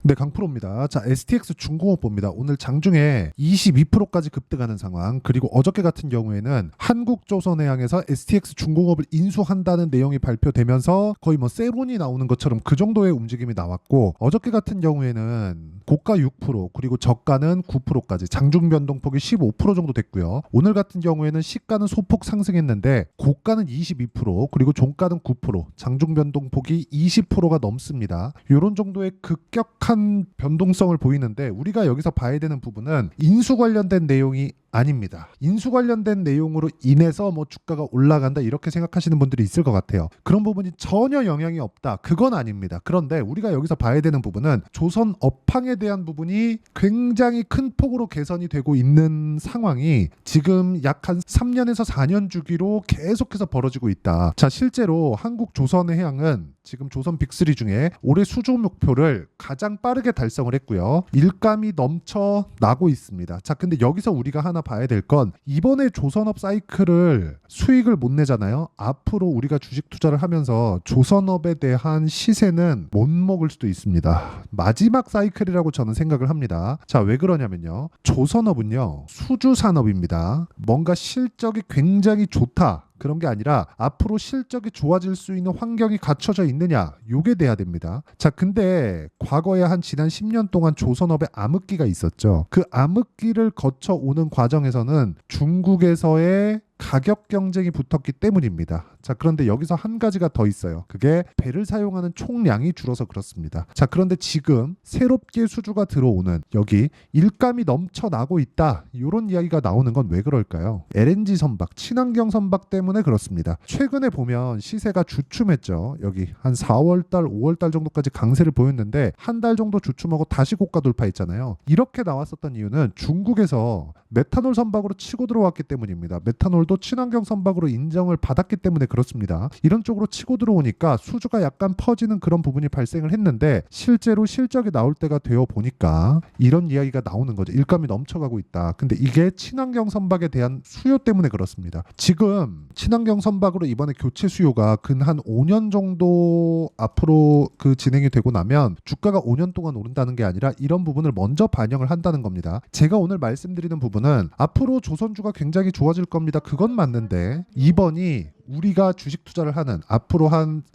네, 강프로입니다. 자, STX 중공업 봅니다. 오늘 장중에 22%까지 급등하는 상황. 그리고 어저께 같은 경우에는 한국조선해양에서 STX 중공업을 인수한다는 내용이 발표되면서 거의 뭐 세론이 나오는 것처럼 그 정도의 움직임이 나왔고, 어저께 같은 경우에는 고가 6% 그리고 저가는 9%까지 장중 변동폭이 15% 정도 됐고요. 오늘 같은 경우에는 시가는 소폭 상승했는데 고가는 22% 그리고 종가는 9% 장중 변동폭이 20%가 넘습니다. 이런 정도의 급격한 변동성을 보이는데, 우리가 여기서 봐야 되는 부분은 인수 관련된 내용이 아닙니다. 인수 관련된 내용으로 인해서 뭐 주가가 올라간다 이렇게 생각하시는 분들이 있을 것 같아요. 그런 부분이 전혀 영향이 없다, 그건 아닙니다. 그런데 우리가 여기서 봐야 되는 부분은 조선 업황에 대한 부분이 굉장히 큰 폭으로 개선이 되고 있는 상황이 지금 약 한 3년에서 4년 주기로 계속해서 벌어지고 있다. 자, 실제로 한국조선해양은 지금 조선 빅3 중에 올해 수주 목표를 가장 빠르게 달성을 했고요. 일감이 넘쳐나고 있습니다. 자, 근데 여기서 우리가 하나 봐야 될 건, 이번에 조선업 사이클을 수익을 못 내잖아요. 앞으로 우리가 주식 투자를 하면서 조선업에 대한 시세는 못 먹을 수도 있습니다. 마지막 사이클이라고 저는 생각을 합니다. 자, 왜 그러냐면요, 조선업은요 수주 산업입니다. 뭔가 실적이 굉장히 좋다, 그런 게 아니라 앞으로 실적이 좋아질 수 있는 환경이 갖춰져 있느냐, 요게 돼야 됩니다. 자, 근데 과거에 한 지난 10년 동안 조선업에 암흑기가 있었죠. 그 암흑기를 거쳐 오는 과정에서는 중국에서의 가격 경쟁이 붙었기 때문입니다. 자, 그런데 여기서 한 가지가 더 있어요. 그게 배를 사용하는 총량이 줄어서 그렇습니다. 자, 그런데 지금 새롭게 수주가 들어오는, 여기 일감이 넘쳐나고 있다, 이런 이야기가 나오는 건 왜 그럴까요? LNG 선박, 친환경 선박 때문에 그렇습니다. 최근에 보면 시세가 주춤했죠. 여기 한 4월달, 5월달 정도까지 강세를 보였는데 한 달 정도 주춤하고 다시 고가 돌파했잖아요. 이렇게 나왔었던 이유는 중국에서 메탄올 선박으로 치고 들어왔기 때문입니다. 메탄올도 친환경 선박으로 인정을 받았기 때문에 그렇습니다. 이런 쪽으로 치고 들어오니까 수주가 약간 퍼지는 그런 부분이 발생을 했는데, 실제로 실적이 나올 때가 되어 보니까 이런 이야기가 나오는 거죠. 일감이 넘쳐가고 있다. 근데 이게 친환경 선박에 대한 수요 때문에 그렇습니다. 지금 친환경 선박으로 이번에 교체 수요가 근 한 5년 정도 앞으로 그 진행이 되고 나면 주가가 5년 동안 오른다는 게 아니라 이런 부분을 먼저 반영을 한다는 겁니다. 제가 오늘 말씀드리는 부분은 앞으로 조선주가 굉장히 좋아질 겁니다. 그건 맞는데, 이번이 우리가 주식 투자를 하는 앞으로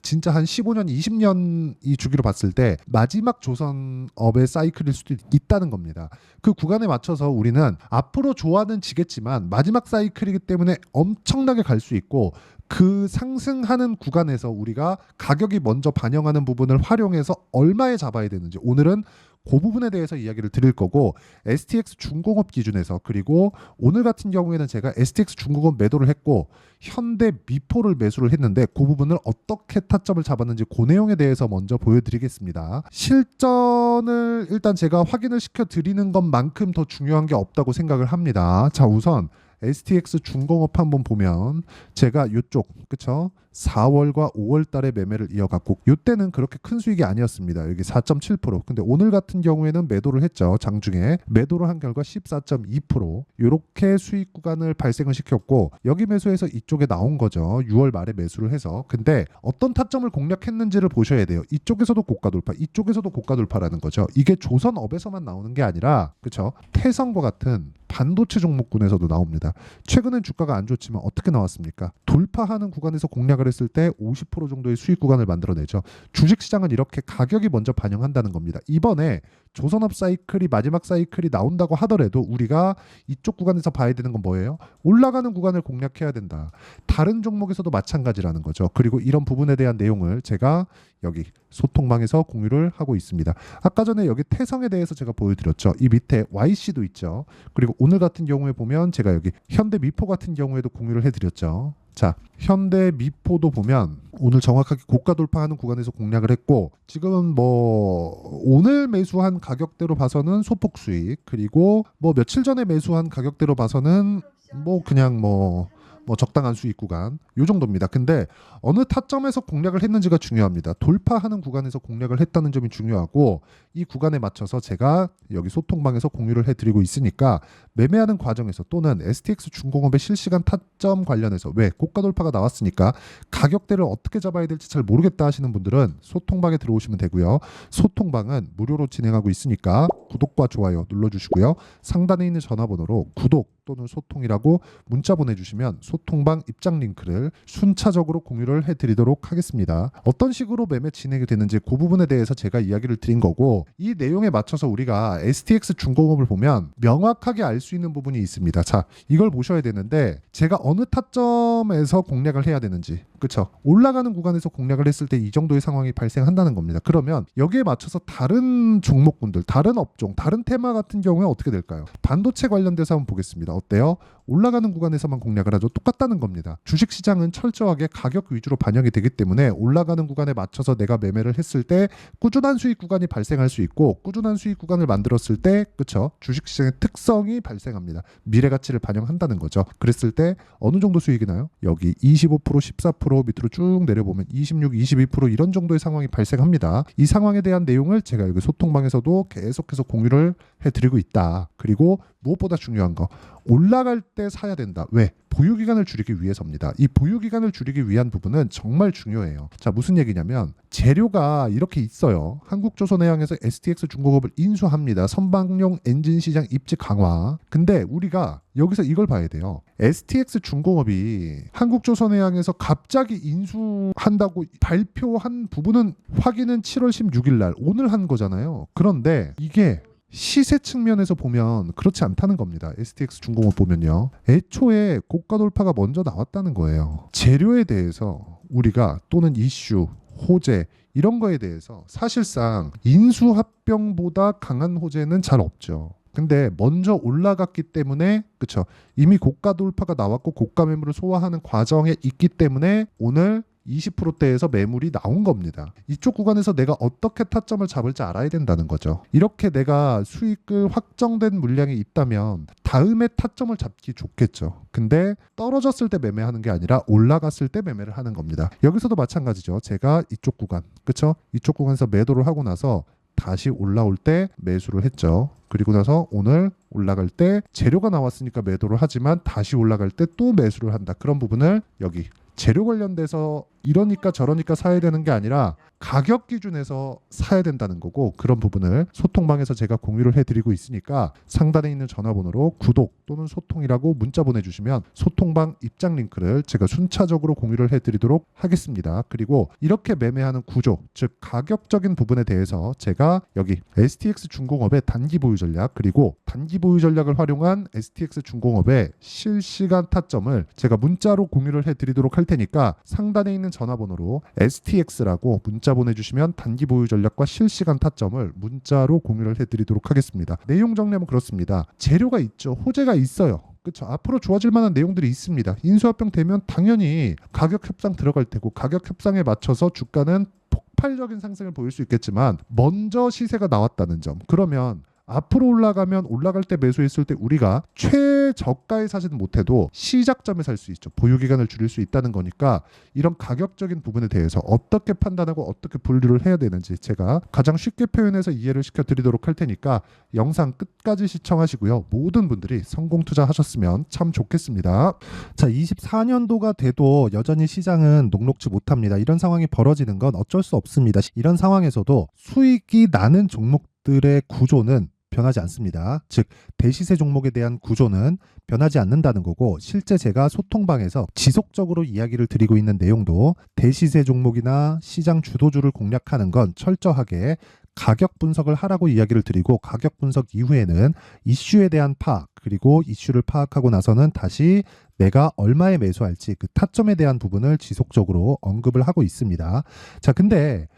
진짜 한 15년, 20년 이 주기로 봤을 때 마지막 조선업의 사이클일 수도 있다는 겁니다. 그 구간에 맞춰서 우리는 앞으로 좋아는 지겠지만 마지막 사이클이기 때문에 엄청나게 갈 수 있고, 그 상승하는 구간에서 우리가 가격이 먼저 반영하는 부분을 활용해서 얼마에 잡아야 되는지, 오늘은 그 부분에 대해서 이야기를 드릴 거고, STX 중공업 기준에서, 그리고 오늘 같은 경우에는 제가 STX 중공업 매도를 했고 현대 미포를 매수를 했는데 그 부분을 어떻게 타점을 잡았는지 그 내용에 대해서 먼저 보여드리겠습니다. 실전을 일단 제가 확인을 시켜드리는 것만큼 더 중요한 게 없다고 생각을 합니다. 자, 우선 STX 중공업 한번 보면 제가 이쪽, 그쵸? 4월과 5월 달에 매매를 이어갔고, 이때는 그렇게 큰 수익이 아니었습니다. 여기 4.7%. 근데 오늘 같은 경우에는 매도를 했죠. 장중에 매도를 한 결과 14.2%, 이렇게 수익 구간을 발생을 시켰고, 여기 매수해서 이쪽에 나온 거죠. 6월 말에 매수를 해서. 근데 어떤 타점을 공략했는지를 보셔야 돼요. 이쪽에서도 고가 돌파, 이쪽에서도 고가 돌파라는 거죠. 이게 조선업에서만 나오는 게 아니라, 그쵸? 태성과 같은 반도체 종목군에서도 나옵니다. 최근엔 주가가 안 좋지만 어떻게 나왔습니까? 돌파하는 구간에서 공략을 했을 때 50% 정도의 수익 구간을 만들어내죠. 주식시장은 이렇게 가격이 먼저 반영한다는 겁니다. 이번에 조선업 사이클이 마지막 사이클이 나온다고 하더라도 우리가 이쪽 구간에서 봐야 되는 건 뭐예요? 올라가는 구간을 공략해야 된다. 다른 종목에서도 마찬가지라는 거죠. 그리고 이런 부분에 대한 내용을 제가 여기 소통방에서 공유를 하고 있습니다. 아까 전에 여기 태성에 대해서 제가 보여드렸죠. 이 밑에 YC도 있죠. 그리고 오늘 같은 경우에 보면 제가 여기 현대미포 같은 경우에도 공유를 해드렸죠. 자, 현대미포도 보면 오늘 정확하게 고가 돌파하는 구간에서 공략을 했고, 지금은 뭐 오늘 매수한 가격대로 봐서는 소폭 수익, 그리고 뭐 며칠 전에 매수한 가격대로 봐서는 뭐 그냥 뭐 뭐 적당한 수익 구간 요 정도입니다. 근데 어느 타점에서 공략을 했는지가 중요합니다. 돌파하는 구간에서 공략을 했다는 점이 중요하고 이 구간에 맞춰서 제가 여기 소통방에서 공유를 해드리고 있으니까 매매하는 과정에서 또는 STX 중공업의 실시간 타점 관련해서 왜 고가 돌파가 나왔으니까 가격대를 어떻게 잡아야 될지 잘 모르겠다 하시는 분들은 소통방에 들어오시면 되고요. 소통방은 무료로 진행하고 있으니까 구독과 좋아요 눌러주시고요. 상단에 있는 전화번호로 구독 또는 소통이라고 문자 보내주시면 소통방 입장 링크를 순차적으로 공유를 해드리도록 하겠습니다. 어떤 식으로 매매 진행이 되는지 그 부분에 대해서 제가 이야기를 드린 거고 이 내용에 맞춰서 우리가 STX 중공업을 보면 명확하게 알 수 있는 부분이 있습니다. 자, 이걸 보셔야 되는데 제가 어느 타점에서 공략을 해야 되는지 그쵸? 올라가는 구간에서 공략을 했을 때 이 정도의 상황이 발생한다는 겁니다. 그러면 여기에 맞춰서 다른 종목군들, 다른 업종, 다른 테마 같은 경우에 어떻게 될까요? 반도체 관련돼서 한번 보겠습니다. 어때요? 올라가는 구간에서만 공략을 하죠. 똑같다는 겁니다. 주식시장은 철저하게 가격 위주로 반영이 되기 때문에 올라가는 구간에 맞춰서 내가 매매를 했을 때 꾸준한 수익 구간이 발생할 수 있고 꾸준한 수익 구간을 만들었을 때 그쵸? 주식시장의 특성이 발생합니다. 미래가치를 반영한다는 거죠. 그랬을 때 어느 정도 수익이 나요? 여기 25%, 14% 밑으로 쭉 내려보면 26, 22% 이런 정도의 상황이 발생합니다. 이 상황에 대한 내용을 제가 여기 소통방에서도 계속해서 공유를 해드리고 있다. 그리고 무엇보다 중요한 거 올라갈 때 사야 된다. 왜? 보유기간을 줄이기 위해서입니다. 이 보유기간을 줄이기 위한 부분은 정말 중요해요. 자, 무슨 얘기냐면 재료가 이렇게 있어요. 한국조선해양에서 STX 중공업을 인수합니다. 선박용 엔진 시장 입지 강화. 근데 우리가 여기서 이걸 봐야 돼요. STX 중공업이 한국조선해양에서 갑자기 인수한다고 발표한 부분은 확인은 7월 16일 날 오늘 한 거잖아요. 그런데 이게 시세 측면에서 보면 그렇지 않다는 겁니다. STX 중공업 보면요. 애초에 고가 돌파가 먼저 나왔다는 거예요. 재료에 대해서 우리가 또는 이슈, 호재 이런 거에 대해서 사실상 인수합병보다 강한 호재는 잘 없죠. 근데 먼저 올라갔기 때문에 그쵸 이미 고가 돌파가 나왔고 고가 매물을 소화하는 과정에 있기 때문에 오늘 20%대에서 매물이 나온 겁니다. 이쪽 구간에서 내가 어떻게 타점을 잡을지 알아야 된다는 거죠. 이렇게 내가 수익을 확정된 물량이 있다면 다음에 타점을 잡기 좋겠죠. 근데 떨어졌을 때 매매하는 게 아니라 올라갔을 때 매매를 하는 겁니다. 여기서도 마찬가지죠. 제가 이쪽 구간, 그쵸? 이쪽 구간에서 매도를 하고 나서 다시 올라올 때 매수를 했죠. 그리고 나서 오늘 올라갈 때 재료가 나왔으니까 매도를 하지만 다시 올라갈 때 또 매수를 한다. 그런 부분을 여기 재료 관련돼서 이러니까 저러니까 사야 되는 게 아니라 가격 기준에서 사야 된다는 거고 그런 부분을 소통방에서 제가 공유를 해드리고 있으니까 상단에 있는 전화번호로 구독 또는 소통이라고 문자 보내주시면 소통방 입장 링크를 제가 순차적으로 공유를 해드리도록 하겠습니다. 그리고 이렇게 매매하는 구조 즉 가격적인 부분에 대해서 제가 여기 STX 중공업의 단기 보유 전략 그리고 단기 보유 전략을 활용한 STX 중공업의 실시간 타점을 제가 문자로 공유를 해드리도록 할 테니까 상단에 있는 전화번호로 STX라고 문자 보내주시면 단기 보유 전략과 실시간 타점을 문자로 공유를 해드리도록 하겠습니다. 내용 정리하면 그렇습니다. 재료가 있죠. 호재가 있어요. 그렇죠. 앞으로 좋아질 만한 내용들이 있습니다. 인수합병 되면 당연히 가격 협상 들어갈 테고 가격 협상에 맞춰서 주가는 폭발적인 상승을 보일 수 있겠지만 먼저 시세가 나왔다는 점. 그러면 앞으로 올라가면 올라갈 때 매수했을 때 우리가 최저가에 사지는 못해도 시작점에 살 수 있죠. 보유기간을 줄일 수 있다는 거니까 이런 가격적인 부분에 대해서 어떻게 판단하고 어떻게 분류를 해야 되는지 제가 가장 쉽게 표현해서 이해를 시켜드리도록 할 테니까 영상 끝까지 시청하시고요. 모든 분들이 성공 투자하셨으면 참 좋겠습니다. 자, 24년도가 돼도 여전히 시장은 녹록지 못합니다. 이런 상황이 벌어지는 건 어쩔 수 없습니다. 이런 상황에서도 수익이 나는 종목들의 구조는 변하지 않습니다. 즉 대시세 종목에 대한 구조는 변하지 않는다는 거고 실제 제가 소통방에서 지속적으로 이야기를 드리고 있는 내용도 대시세 종목이나 시장 주도주를 공략하는 건 철저하게 가격 분석을 하라고 이야기를 드리고 가격 분석 이후에는 이슈에 대한 파악 그리고 이슈를 파악하고 나서는 다시 내가 얼마에 매수할지 그 타점에 대한 부분을 지속적으로 언급을 하고 있습니다. 자, 근데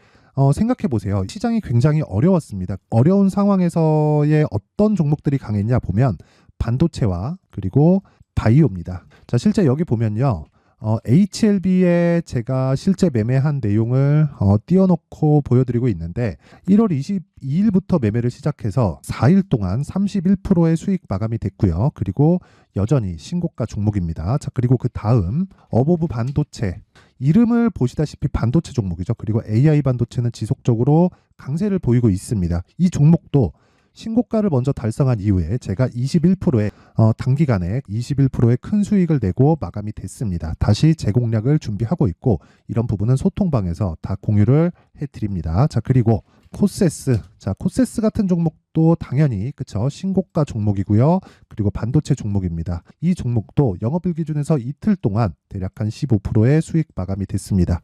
생각해 보세요. 시장이 굉장히 어려웠습니다. 어려운 상황에서의 어떤 종목들이 강했냐 보면 반도체와 그리고 바이오입니다. 자, 실제 여기 보면요. HLB에 제가 실제 매매한 내용을 띄워놓고 보여드리고 있는데 1월 22일부터 매매를 시작해서 4일 동안 31%의 수익 마감이 됐고요. 그리고 여전히 신고가 종목입니다. 자, 그리고 그 다음 어보브 반도체, 이름을 보시다시피 반도체 종목이죠. 그리고 AI 반도체는 지속적으로 강세를 보이고 있습니다. 이 종목도 신고가를 먼저 달성한 이후에 제가 21%의 단기간에 21%의 큰 수익을 내고 마감이 됐습니다. 다시 재공략을 준비하고 있고 이런 부분은 소통방에서 다 공유를 해드립니다. 자, 그리고 코세스, 자, 코세스 같은 종목도 당연히 그쵸, 신고가 종목이고요. 그리고 반도체 종목입니다. 이 종목도 영업일 기준에서 이틀 동안 대략 한 15%의 수익 마감이 됐습니다.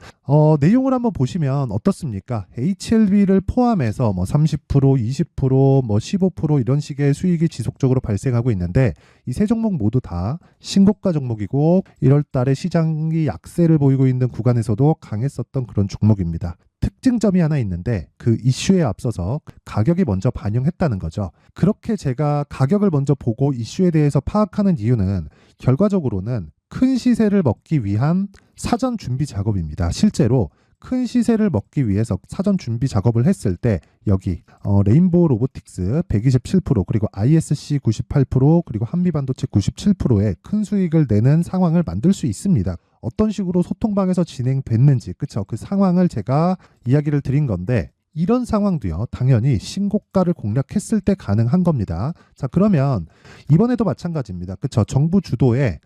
내용을 한번 보시면 어떻습니까? HLB를 포함해서 뭐 30%, 20%, 뭐 15% 이런 식의 수익이 지속적으로 발생하고 있는데 이 세 종목 모두 다 신고가 종목이고 1월 달에 시장이 약세를 보이고 있는 구간에서도 강했었던 그런 종목입니다. 특징점이 하나 있는데 그 이슈에 앞서서 가격이 먼저 반영했다는 거죠. 그렇게 제가 가격을 먼저 보고 이슈에 대해서 파악하는 이유는 결과적으로는 큰 시세를 먹기 위한 사전 준비 작업입니다. 실제로 큰 시세를 먹기 위해서 사전 준비 작업을 했을 때 여기 레인보우 로보틱스 127% 그리고 ISC 98% 그리고 한미반도체 97%의 큰 수익을 내는 상황을 만들 수 있습니다. 어떤 식으로 소통방에서 진행됐는지 그쵸, 그 상황을 제가 이야기를 드린 건데 이런 상황도요 당연히 신고가를 공략했을 때 가능한 겁니다. 자, 그러면 이번에도 마찬가지입니다. 그쵸, 정부 주도의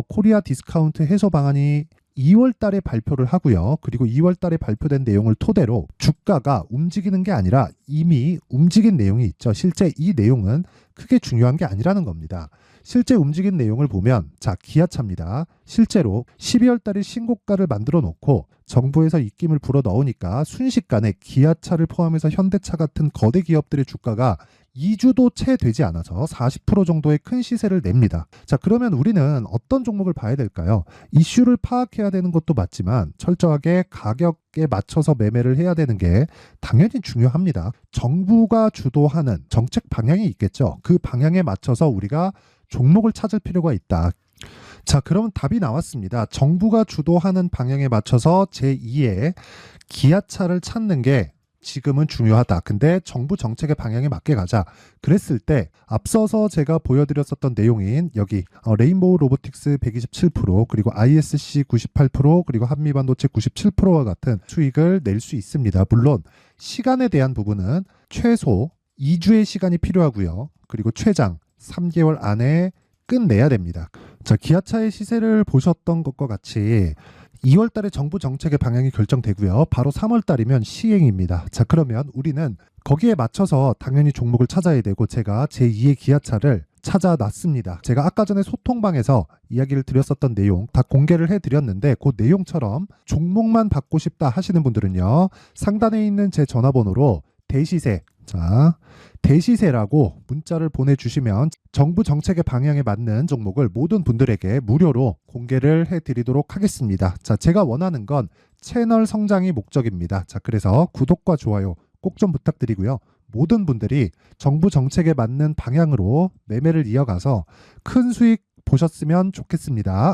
코리아 디스카운트 해소 방안이 2월 달에 발표를 하고요. 그리고 2월 달에 발표된 내용을 토대로 주가가 움직이는 게 아니라 이미 움직인 내용이 있죠. 실제 이 내용은 크게 중요한 게 아니라는 겁니다. 실제 움직인 내용을 보면 자, 기아차입니다. 실제로 12월 달에 신고가를 만들어 놓고 정부에서 입김을 불어 넣으니까 순식간에 기아차를 포함해서 현대차 같은 거대 기업들의 주가가 2주도 채 되지 않아서 40% 정도의 큰 시세를 냅니다. 자, 그러면 우리는 어떤 종목을 봐야 될까요? 이슈를 파악해야 되는 것도 맞지만 철저하게 가격에 맞춰서 매매를 해야 되는 게 당연히 중요합니다. 정부가 주도하는 정책 방향이 있겠죠. 그 방향에 맞춰서 우리가 종목을 찾을 필요가 있다. 자, 그럼 답이 나왔습니다. 정부가 주도하는 방향에 맞춰서 제2의 기아차를 찾는 게 지금은 중요하다. 근데 정부 정책의 방향에 맞게 가자. 그랬을 때 앞서서 제가 보여드렸었던 내용인 여기 레인보우 로보틱스 127% 그리고 ISC 98% 그리고 한미반도체 97%와 같은 수익을 낼 수 있습니다. 물론 시간에 대한 부분은 최소 2주의 시간이 필요하고요. 그리고 최장 3개월 안에 끝내야 됩니다. 자, 기아차의 시세를 보셨던 것과 같이 2월 달에 정부 정책의 방향이 결정되고요. 바로 3월 달이면 시행입니다. 자, 그러면 우리는 거기에 맞춰서 당연히 종목을 찾아야 되고 제가 제2의 기아차를 찾아놨습니다. 제가 아까 전에 소통방에서 이야기를 드렸었던 내용 다 공개를 해드렸는데 그 내용처럼 종목만 받고 싶다 하시는 분들은요. 상단에 있는 제 전화번호로 대시세, 자, 대시세라고 문자를 보내주시면 정부 정책의 방향에 맞는 종목을 모든 분들에게 무료로 공개를 해드리도록 하겠습니다. 자, 제가 원하는 건 채널 성장이 목적입니다. 자, 그래서 구독과 좋아요 꼭 좀 부탁드리고요. 모든 분들이 정부 정책에 맞는 방향으로 매매를 이어가서 큰 수익 보셨으면 좋겠습니다.